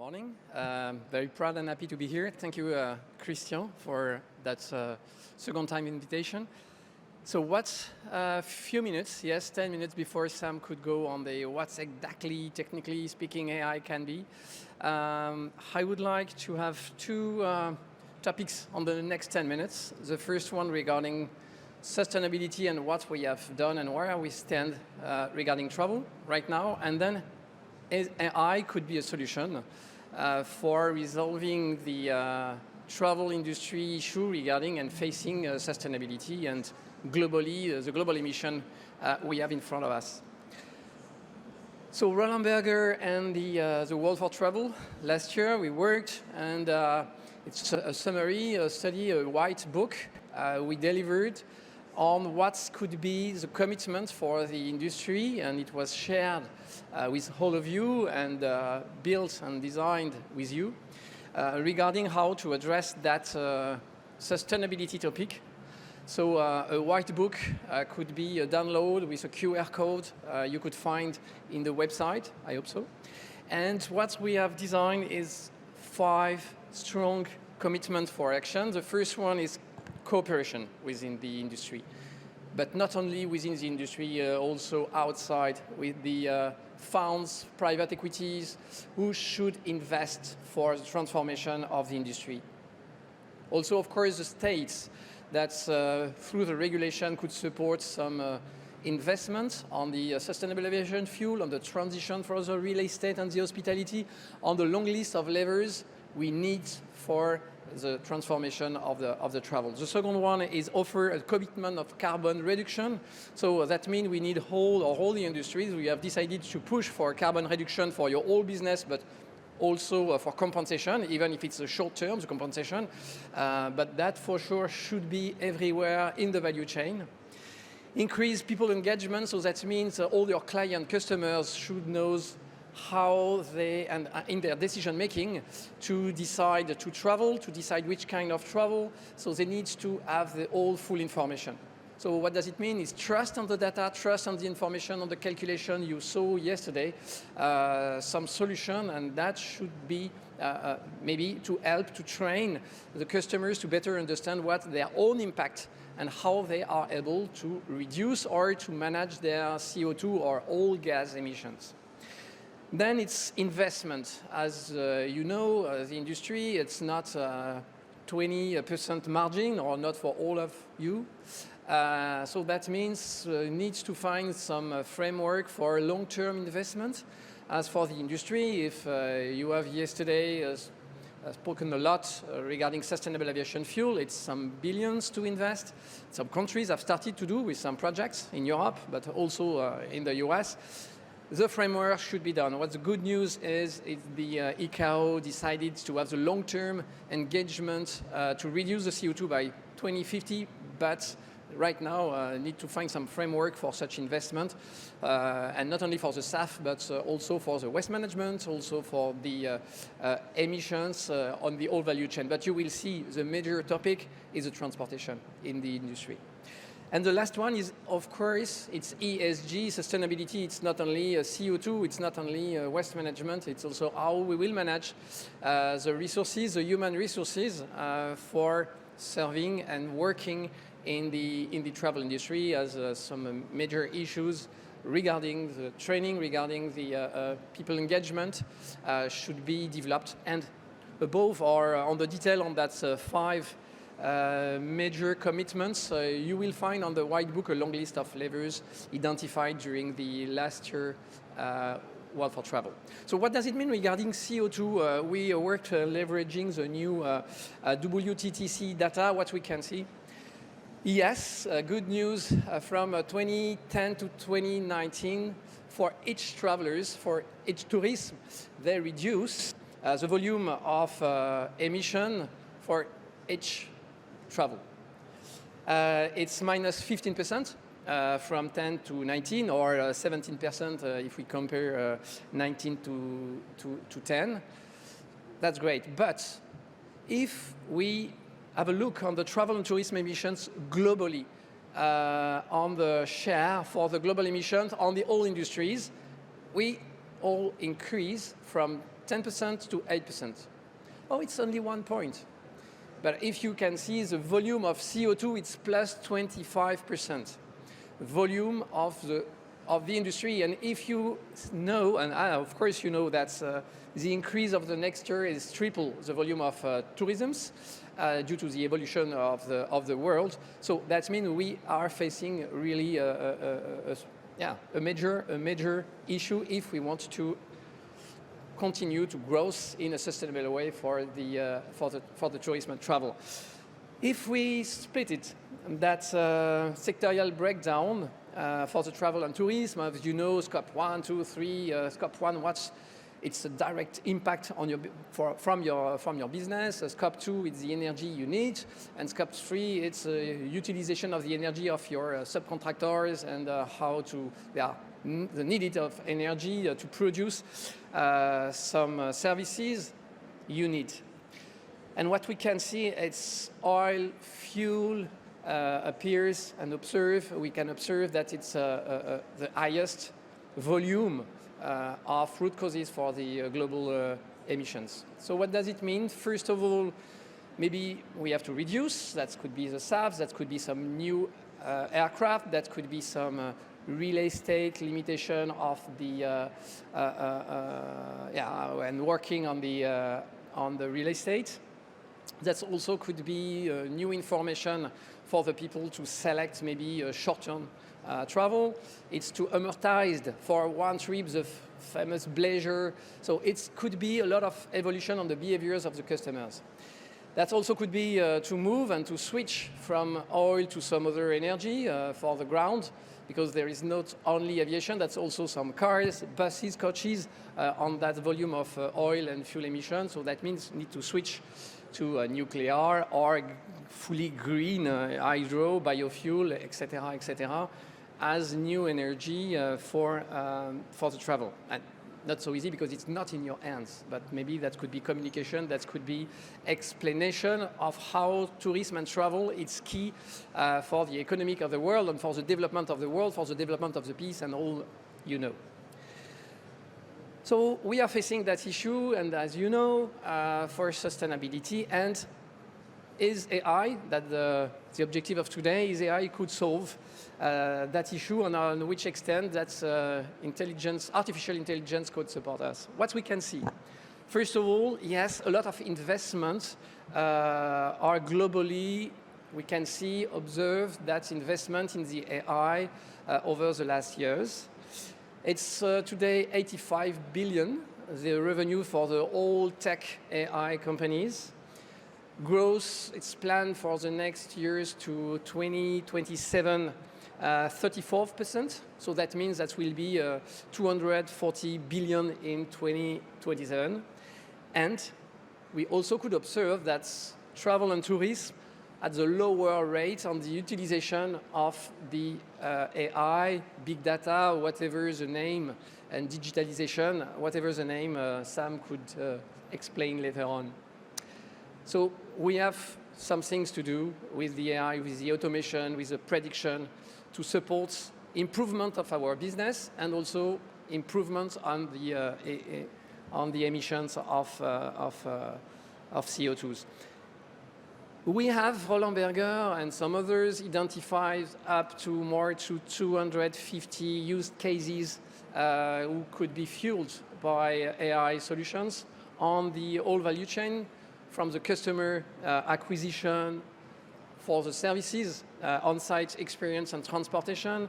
morning. Very proud and happy to be here. Thank you, Christian, for that second time invitation. So what's a few minutes, yes, 10 minutes before Sam could go on the what's exactly, technically speaking, AI can be, I would like to have two topics on the next 10 minutes. The first one regarding sustainability and what we have done and where we stand regarding travel right now, and then AI could be a solution for resolving the travel industry issue regarding and facing sustainability and globally the global emission we have in front of us. So Roland Berger and the World for Travel, last year we worked, and it's a summary, a study, a white book we delivered on what could be the commitment for the industry, and it was shared with all of you and built and designed with you regarding how to address that sustainability topic. So a white book could be a download with a QR code you could find in the website, I hope so. And what we have designed is 5 strong commitments for action. The first one is cooperation within the industry, but not only within the industry, also outside with the funds, private equities, who should invest for the transformation of the industry. Also, of course, the states that through the regulation could support some investment on the sustainable aviation fuel, on the transition for the real estate and the hospitality, on the long list of levers we need for the transformation of the travel. The second one is offer a commitment of carbon reduction. So that means we need all the industries. We have decided to push for carbon reduction for your whole business, but also for compensation, even if it's a short term, the compensation. But that for sure should be everywhere in the value chain. Increase people engagement, so that means all your client customers should know how they, and in their decision making, to decide to travel, to decide which kind of travel, so they need to have the all full information. So what does it mean? Is trust on the data, trust on the information, on the calculation you saw yesterday, some solution, and that should be maybe to help to train the customers to better understand what their own impact and how they are able to reduce or to manage their CO2 or all gas emissions. Then it's investment. As you know, the industry, it's not 20% margin, or not for all of you. So that means needs to find some framework for long-term investment. As for the industry, if you have yesterday spoken a lot regarding sustainable aviation fuel, it's some billions to invest. Some countries have started to do with some projects in Europe, but also in the US. The framework should be done. What's the good news is the ICAO decided to have the long-term engagement to reduce the CO2 by 2050, but right now need to find some framework for such investment, and not only for the SAF, but also for the waste management, also for the emissions on the whole value chain. But you will see the major topic is the transportation in the industry. And the last one is, of course, it's ESG, sustainability. It's not only CO2, it's not only waste management, it's also how we will manage the resources, the human resources for serving and working in the travel industry, as some major issues regarding the training, regarding the people engagement should be developed. And above, or on the detail on that 5 major commitments, you will find on the white book a long list of levers identified during the last year World for Travel. So what does it mean regarding CO2? We worked leveraging the new WTTC data, what we can see. Yes, good news from 2010 to 2019, for each travelers, for each tourism, they reduce the volume of emission for each travel. It's minus 15% from 10 to 19, or 17% if we compare 19 to 10. That's great. But if we have a look on the travel and tourism emissions globally, on the share for the global emissions on the all industries, we all increase from 10% to 8%. Oh, it's only 1 point. But if you can see the volume of CO2, it's plus 25%. Volume of the industry. And if you know, and of course you know that the increase of the next year is triple the volume of tourism due to the evolution of the world. So that means we are facing really a major issue if we want to continue to grow in a sustainable way for the tourism and travel. If we split it, that sectorial breakdown for the travel and tourism, as you know, scope 1, 2, 3, scope 1, it's a direct impact on from your business. Scope 2, it's the energy you need, and scope 3, it's utilization of the energy of your subcontractors and the need of energy to produce some services you need. And what we can see, it's oil, fuel appears and we can observe that it's the highest volume of root causes for the global emissions. So what does it mean? First of all, maybe we have to reduce. That could be the SAFs, that could be some new aircraft, that could be some real estate limitation of the and working on the real estate. That also could be new information for the people to select maybe a short-term travel. It's to amortize for one trip the famous bleisure. So it could be a lot of evolution on the behaviors of the customers. That also could be to move and to switch from oil to some other energy for the ground, because there is not only aviation, that's also some cars, buses, coaches on that volume of oil and fuel emissions. So that means need to switch to nuclear or fully green hydro, biofuel, etc., as new energy for the travel. And not so easy because it's not in your hands, but maybe that could be communication, that could be explanation of how tourism and travel is key for the economic of the world and for the development of the world, for the development of the peace and all you know. So we are facing that issue, and as you know, for sustainability, and is AI, that the objective of today, is AI could solve that issue, and on which extent that artificial intelligence could support us. What we can see, first of all, yes, a lot of investments are globally, we can see, observe that investment in the AI over the last years. It's today 85 billion, the revenue for the all tech AI companies. Growth, it's planned for the next years to 2027, 34%. So that means that will be 240 billion in 2027. And we also could observe that travel and tourism at the lower rate on the utilization of the AI, big data, whatever the name, and digitalization, whatever the name, Sam could explain later on. So we have some things to do with the AI, with the automation, with the prediction to support improvement of our business and also improvement on the emissions of CO2s. We have Roland Berger and some others identified up to more to 250 use cases who could be fueled by AI solutions on the whole value chain, from the customer acquisition, for the services, on-site experience and transportation,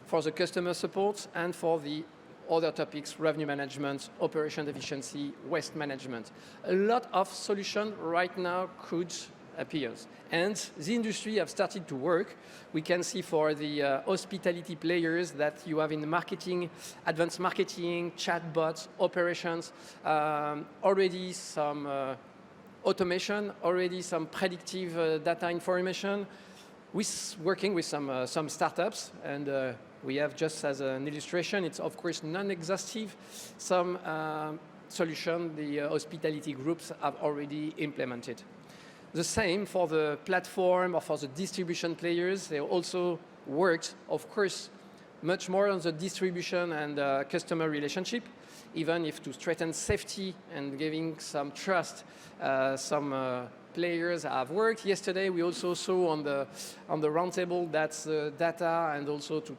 for the customer support, and for the other topics, revenue management, operation efficiency, waste management. A lot of solutions right now could appear. And the industry have started to work. We can see for the hospitality players that you have in the marketing, advanced marketing, chatbots, operations, already some automation, already some predictive data information. We're working with some startups, and we have, just as an illustration, it's of course non-exhaustive, some solution the hospitality groups have already implemented. The same for the platform or for the distribution players. They also worked, of course, much more on the distribution and customer relationship, even if to strengthen safety and giving some trust, some players have worked. Yesterday, we also saw on the roundtable that data and also to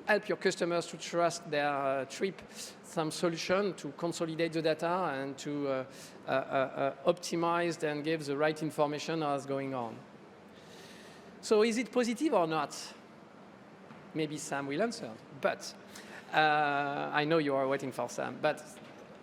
help your customers to trust their trip, some solution to consolidate the data and to optimize and give the right information as going on. So is it positive or not? Maybe Sam will answer, but I know you are waiting for Sam, but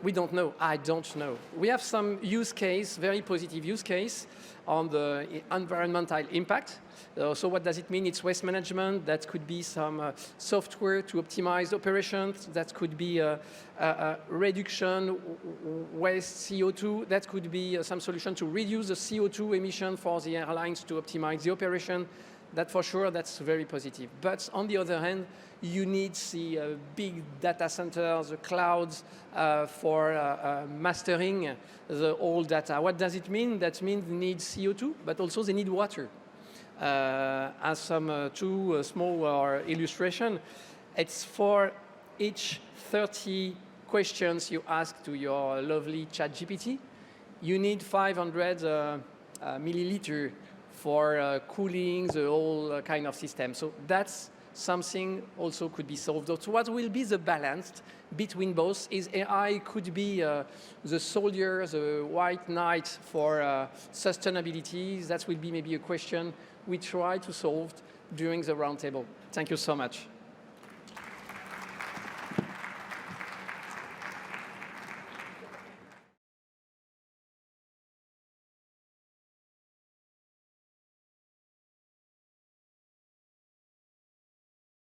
we don't know. I don't know. We have some use case, very positive use case on the environmental impact. So what does it mean? It's waste management. That could be some software to optimize operations. That could be reduction waste CO2. That could be some solution to reduce the CO2 emission for the airlines to optimize the operation. That for sure, that's very positive. But on the other hand, you need the big data centers, the clouds for mastering the old data. What does it mean? That means they need CO2, but also they need water. As some two small illustration, it's for each 30 questions you ask to your lovely ChatGPT, you need 500 milliliter for cooling the whole kind of system. So that's something also could be solved. So what will be the balance between both is AI could be the soldier, the white knight for sustainability. That will be maybe a question we try to solve during the roundtable. Thank you so much.